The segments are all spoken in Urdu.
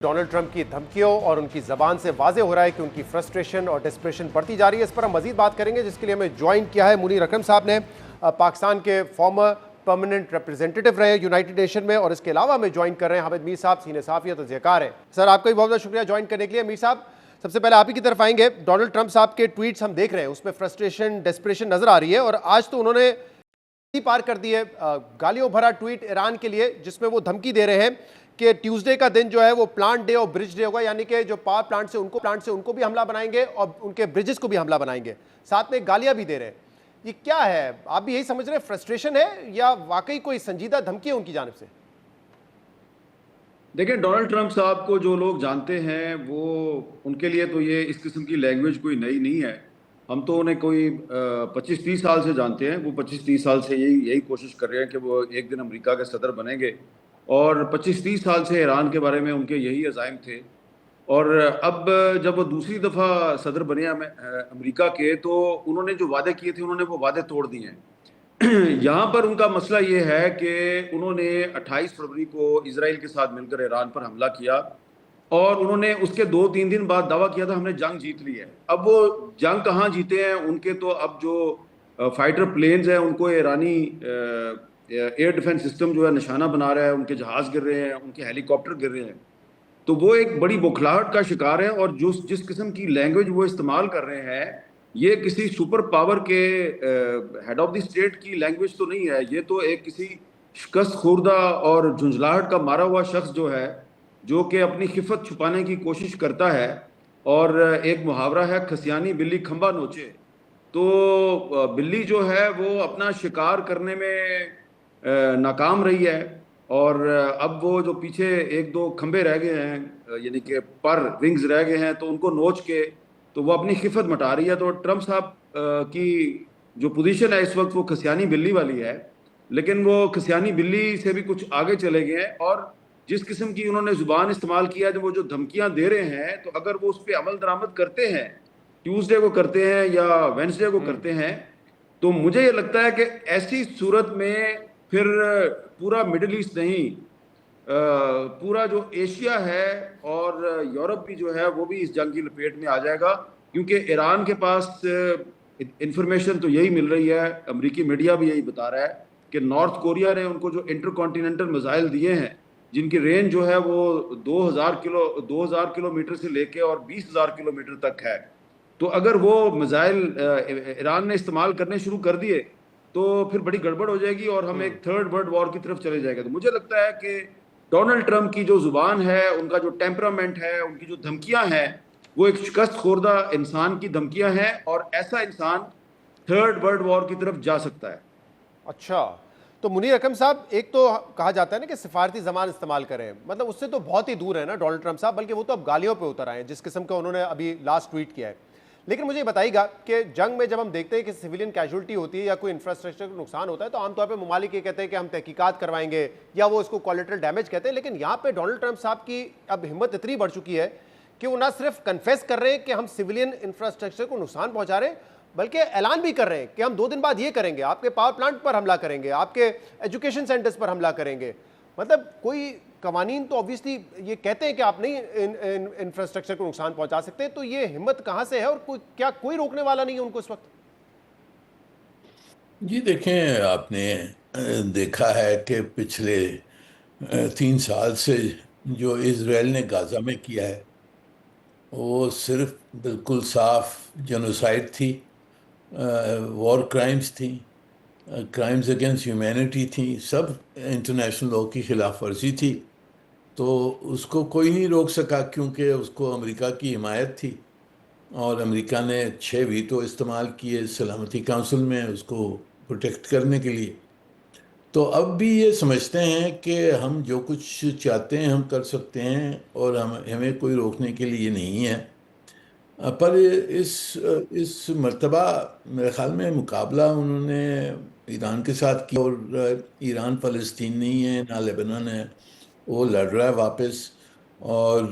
ڈونلڈ ٹرمپ کی دھمکیوں اور ان کی زبان سے واضح ہو رہا ہے کہ ان کی فرسٹریشن اور ڈسپریشن بڑھتی جا رہی ہے. اس پر ہم مزید بات کریں گے, جس کے لیے ہمیں جوائن کیا ہے منیر اکرم صاحب نے, پاکستان کے فارمر پرماننٹ ریپرزینٹیٹو رہے یونائٹڈ نیشن میں, اور اس کے علاوہ ہمیں جوائن کر رہے ہیں حامد میر صاحب, سینئر صحافی اور تجزیہ کار ہیں. سر آپ کا بھی بہت بہت شکریہ جوائن کرنے کے لیے. میر صاحب, سب سے پہلے آپ ہی کی طرف آئیں گے. ڈونلڈ ٹرمپ صاحب کے ٹویٹس ہم دیکھ رہے ہیں, اس میں فرسٹریشن ڈسپریشن نظر آ رہی ہے, اور آج تو انہوں نے پار کر دی ہے گالیوں بھرا ٹویٹ ایران کے لیے, جس میں وہ دھمکی دے رہے ہیں کہ ٹیوزڈے کا دن جو ہے وہ پلانٹ ڈے اور برج ڈے ہوگا, یعنی کہ جو پاور پلانٹ سے ان کو بھی حملہ بنائیں گے اور ان کے برجز کو بھی حملہ بنائیں گے, ساتھ میں گالیاں بھی دے رہے ہیں. یہ کیا ہے, آپ بھی یہی سمجھ رہے ہیں فرسٹریشن ہے یا واقعی کوئی سنجیدہ دھمکی ہے ان کی جانب سے؟ دیکھیں, ڈونلڈ ٹرمپ صاحب کو جو لوگ جانتے ہیں وہ ان کے لیے تو یہ اس قسم کی لینگویج کوئی نئی نہیں ہے. ہم تو انہیں کوئی 25-30 سال سے جانتے ہیں. وہ 25-30 سال سے یہی کوشش کر رہے ہیں کہ وہ ایک دن امریکہ کے صدر بنیں گے, اور 25-30 سال سے ایران کے بارے میں ان کے یہی عزائم تھے. اور اب جب وہ دوسری دفعہ صدر بنے امریکہ کے, تو انہوں نے جو وعدے کیے تھے انہوں نے وہ وعدے توڑ دیے ہیں. یہاں پر ان کا مسئلہ یہ ہے کہ انہوں نے 28 فروری کو اسرائیل کے ساتھ مل کر ایران پر حملہ کیا, اور انہوں نے اس کے 2-3 دن بعد دعویٰ کیا تھا ہم نے جنگ جیت لی ہے. اب وہ جنگ کہاں جیتے ہیں ان کے, تو اب جو فائٹر پلینز ہیں ان کو ایرانی ایئر ڈیفنس سسٹم جو ہے نشانہ بنا رہا ہے, ان کے جہاز گر رہے ہیں, ان کے ہیلی کاپٹر گر رہے ہیں. تو وہ ایک بڑی بوکھلاہٹ کا شکار ہیں, اور جس قسم کی لینگویج وہ استعمال کر رہے ہیں یہ کسی سپر پاور کے ہیڈ آف دی اسٹیٹ کی لینگویج تو نہیں ہے. یہ تو ایک کسی شکست خوردہ اور جھنجھلاہٹ کا مارا ہوا شخص جو ہے, جو کہ اپنی خفت چھپانے کی کوشش کرتا ہے. اور ایک محاورہ ہے, کھسیانی بلی کھمبا نوچے. تو بلی جو ہے وہ اپنا شکار کرنے میں ناکام رہی ہے, اور اب وہ جو پیچھے 1-2 کھمبے رہ گئے ہیں, یعنی کہ پر ونگز رہ گئے ہیں, تو ان کو نوچ کے تو وہ اپنی خفت مٹا رہی ہے. تو ٹرمپ صاحب کی جو پوزیشن ہے اس وقت وہ کھسیانی بلی والی ہے, لیکن وہ کھسیانی بلی سے بھی کچھ آگے چلے گئے ہیں. اور جس قسم کی انہوں نے زبان استعمال کیا ہے, وہ جو دھمکیاں دے رہے ہیں, تو اگر وہ اس پہ عمل درآمد کرتے ہیں, ٹیوزڈے کو کرتے ہیں یا وینسڈے کو کرتے ہیں, تو مجھے یہ لگتا ہے کہ ایسی صورت میں پھر پورا مڈل ایسٹ نہیں, پورا جو ایشیا ہے اور یورپ بھی جو ہے وہ بھی اس جنگ کی لپیٹ میں آ جائے گا. کیونکہ ایران کے پاس انفارمیشن تو یہی مل رہی ہے, امریکی میڈیا بھی یہی بتا رہا ہے کہ نارتھ کوریا نے ان کو جو انٹر کانٹیننٹل میزائل دیے ہیں, جن کی رینج جو ہے وہ 2000 کلومیٹر سے لے کے اور 20,000 کلومیٹر تک ہے. تو اگر وہ میزائل ایران نے استعمال کرنے شروع کر دیے تو پھر بڑی گڑبڑ ہو جائے گی, اور ہم ایک تھرڈ ورلڈ وار کی طرف چلے جائے گا. تو مجھے لگتا ہے کہ ڈونلڈ ٹرمپ کی جو زبان ہے, ان کا جو ٹیمپرامنٹ ہے, ان کی جو دھمکیاں ہیں, وہ ایک شکست خوردہ انسان کی دھمکیاں ہیں, اور ایسا انسان تھرڈ ورلڈ وار کی طرف جا سکتا ہے. اچھا, تو منیر اکرم صاحب, ایک تو کہا جاتا ہے نا کہ سفارتی زبان استعمال کریں, مطلب اس سے تو بہت ہی دور ہے نا ڈونلڈ ٹرمپ صاحب, بلکہ وہ تو اب گالیوں پہ اتر آئے ہیں جس قسم کا انہوں نے ابھی لاسٹ ٹویٹ کیا ہے. لیکن مجھے یہ بتائیے گا کہ جنگ میں جب ہم دیکھتے ہیں کہ سویلین کیجولٹی ہوتی ہے یا کوئی انفراسٹرکچر کو نقصان ہوتا ہے, تو عام طور پہ ممالک یہ کہتے ہیں کہ ہم تحقیقات کروائیں گے, یا وہ اس کو کولیٹرل ڈیمیج کہتے ہیں. لیکن یہاں پہ ڈونلڈ ٹرمپ صاحب کی اب ہمت اتنی بڑھ چکی ہے کہ وہ نہ صرف کنفیس کر رہے ہیں کہ ہم سویلین انفراسٹرکچر کو نقصان پہنچا رہے ہیں, بلکہ اعلان بھی کر رہے ہیں کہ ہم 2 دن بعد یہ کریں گے, آپ کے پاور پلانٹ پر حملہ کریں گے, آپ کے ایجوکیشن سینٹرز پر حملہ کریں گے. مطلب کوئی قوانین تو obviously یہ کہتے ہیں کہ آپ نہیں انفراسٹرکچر کو نقصان پہنچا سکتے, تو یہ ہمت کہاں سے ہے, اور کیا کوئی روکنے والا نہیں ہے ان کو اس وقت؟ جی دیکھیں, آپ نے دیکھا ہے کہ پچھلے 3 سال سے جو اسرائیل نے غزہ میں کیا ہے وہ صرف بالکل صاف جنوسائڈ تھی, وار کرائمز تھیں, کرائمز اگینسٹ ہیومینٹی تھیں, سب انٹرنیشنل لاء کی خلاف ورزی تھی. تو اس کو کوئی نہیں روک سکا, کیونکہ اس کو امریکہ کی حمایت تھی, اور امریکہ نے 6 ویٹو استعمال کیے سلامتی کونسل میں اس کو پروٹیکٹ کرنے کے لیے. تو اب بھی یہ سمجھتے ہیں کہ ہم جو کچھ چاہتے ہیں ہم کر سکتے ہیں, اور ہمیں کوئی روکنے کے لیے نہیں ہے. پر اس مرتبہ میرے خیال میں مقابلہ انہوں نے ایران کے ساتھ کیا, اور ایران فلسطین نہیں ہے نہ لیبنان ہے, وہ لڑ رہا ہے واپس. اور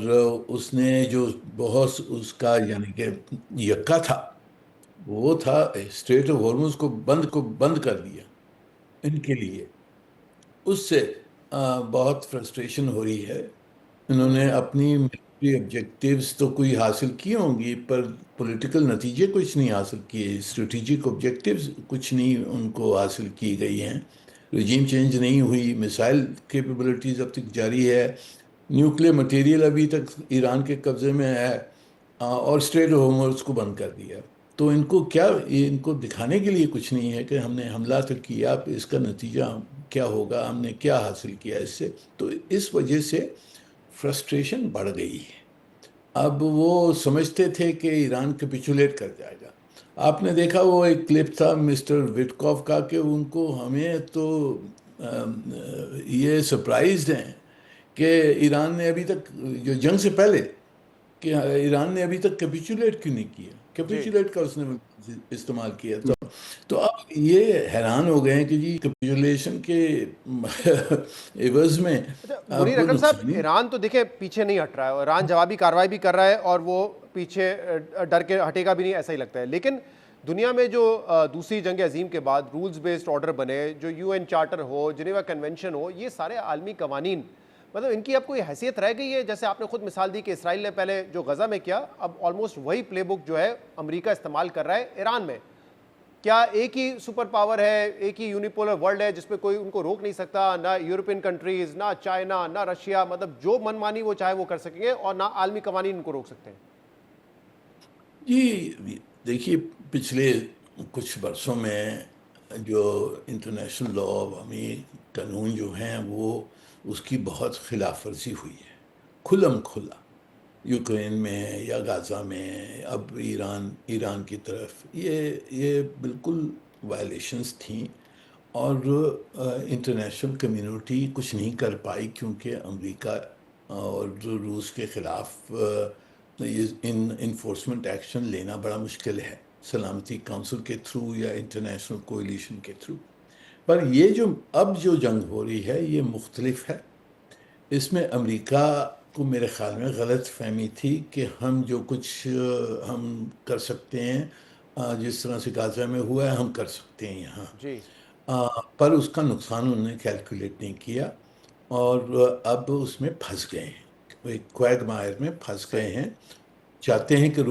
اس نے جو بہت اس کا یعنی کہ یکا تھا, وہ تھا اسٹریٹ آف ہارمز کو بند کر دیا ان کے لیے. اس سے بہت فرسٹریشن ہو رہی ہے, انہوں نے اپنی ملٹری آبجیکٹیوز تو کوئی حاصل کی ہوں گی، پر پولیٹیکل نتیجے کچھ نہیں حاصل کیے، اسٹریٹجک آبجیکٹیوز کچھ نہیں ان کو حاصل کی گئی ہیں، رجیم چینج نہیں ہوئی، میسائل کیپیبلٹیز اب تک جاری ہے، نیوکلیر مٹیریل ابھی تک ایران کے قبضے میں ہے، اور اسٹریٹ ہارمز کو بند کر دیا۔ تو ان کو کیا، ان کو دکھانے کے لیے کچھ نہیں ہے کہ ہم نے حملہ تو کیا، اس کا نتیجہ کیا ہوگا، ہم نے کیا حاصل کیا اس سے۔ تو اس وجہ سے فرسٹریشن بڑھ گئی ہے۔ اب وہ سمجھتے تھے کہ ایران کیپیچولیٹ کر جائے گا۔ آپ نے دیکھا وہ ایک کلپ تھا مسٹر وٹکوف کا کہ ان کو، ہمیں تو یہ سرپرائزڈ ہیں کہ ایران نے ابھی تک، جو جنگ سے پہلے، کہ ایران نے ابھی تک کیپیچولیٹ کیوں نہیں کیا، جی کیپیچولیٹ کا اس نے استعمال کیا۔ تو اب یہ حیران ہو گئے ہیں کہ جی کیپیچولیشن کے عوض میں اچھا منیر اب اکرم صاحب، نقصانی۔ ایران تو دیکھیں پیچھے نہیں ہٹ رہا ہے، اور ایران جوابی کارروائی بھی کر رہا ہے اور وہ پیچھے ڈر کے ہٹے گا بھی نہیں، ایسا ہی لگتا ہے۔ لیکن دنیا میں جو دوسری جنگ عظیم کے بعد رولز بیسڈ آرڈر بنے، جو یو این چارٹر ہو، جنیوا کنونشن ہو، یہ سارے عالمی قوانین، مطلب ان کی اب کوئی حیثیت رہ گئی ہے؟ جیسے آپ نے خود مثال دی کہ اسرائیل نے پہلے جو غزہ میں کیا، اب آلموسٹ وہی پلے بک جو ہے امریکہ استعمال کر رہا ہے ایران میں۔ کیا ایک ہی سپر پاور ہے، ایک ہی یونیپولر ورلڈ ہے جس پہ کوئی ان کو روک نہیں سکتا؟ نہ یورپین کنٹریز، نہ چائنا، نہ رشیا، مطلب جو من مانی وہ چاہے وہ کر سکیں گے، اور نہ عالمی قوانین ان کو روک سکتے ہیں؟ جی دیکھیے، پچھلے کچھ برسوں میں جو انٹرنیشنل لا، عوامی قانون جو ہیں، وہ اس کی بہت خلاف ورزی ہوئی ہے، کھلم کھلا، یوکرین میں یا غازہ میں، اب ایران کی طرف، یہ بالکل وائلیشنز تھیں، اور انٹرنیشنل کمیونٹی کچھ نہیں کر پائی، کیونکہ امریکہ اور روس کے خلاف انفورسمنٹ ایکشن لینا بڑا مشکل ہے، سلامتی کونسل کے تھرو یا انٹرنیشنل کوئلیشن کے تھرو۔ پر یہ جو اب جو جنگ ہو رہی ہے، یہ مختلف ہے۔ اس میں امریکہ کو میرے خیال میں غلط فہمی تھی کہ ہم جو کچھ ہم کر سکتے ہیں، جس طرح سے غازہ میں ہوا ہے، ہم کر سکتے ہیں یہاں، جی پر اس کا نقصان انہوں نے کیلکولیٹ نہیں کیا، اور اب اس میں پھنس گئے ہیں، ایک کویگ مائر میں پھنس گئے صحیح، ہیں۔ چاہتے ہیں کہ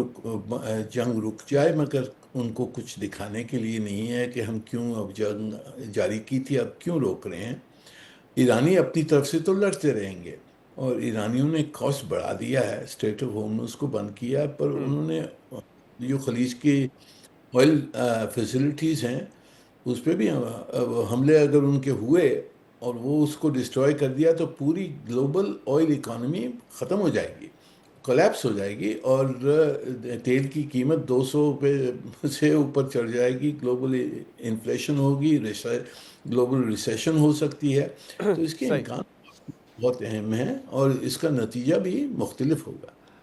جنگ رک جائے، مگر ان کو کچھ دکھانے کے لیے نہیں ہے کہ ہم کیوں اب جنگ جاری کی تھی، اب کیوں روک رہے ہیں۔ ایرانی اپنی طرف سے تو لڑتے رہیں گے، اور ایرانیوں نے کاسٹ بڑھا دیا ہے، اسٹریٹ آف ہارمز کو بند کیا، پر انہوں نے جو خلیج کی آئل فیسلٹیز ہیں، اس پہ بھی حملے اگر ان کے ہوئے اور وہ اس کو ڈسٹروائے کر دیا، تو پوری گلوبل آئل اکانومی ختم ہو جائے گی، کولیپس ہو جائے گی، اور تیل کی قیمت 200 سے اوپر چڑھ جائے گی، گلوبل انفلیشن ہوگی، گلوبل ریسیشن ہو سکتی ہے۔ تو اس کے صحیح۔ امکان بہت اہم ہیں، اور اس کا نتیجہ بھی مختلف ہوگا۔